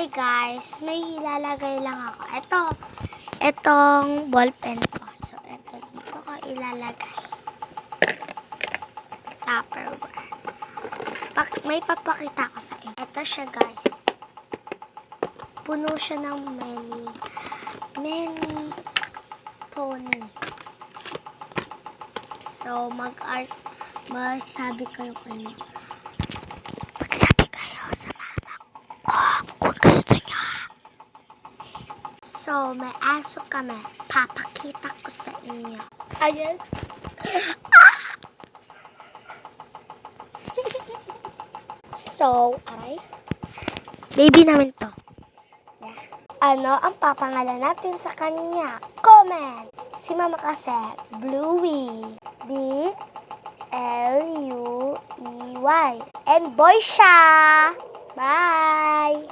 kasi guys, may ilalagay lang ako. Itong ballpen ko. So, ito dito ko ilalagay. Tupperware. May papakita ko sa inyo. Ito siya guys. Puno siya ng many pony. So, magsabi kayo kayo. Magsabi kayo sa mama ko kung gusto niya. So, may aso kami. Papakita ko sa inyo. Ayan. So, baby namin to. Ano ang papangalan natin sa kanya? Comment! Si mama kasi, Bluey. B-L-U-E-Y. And boy siya! Bye!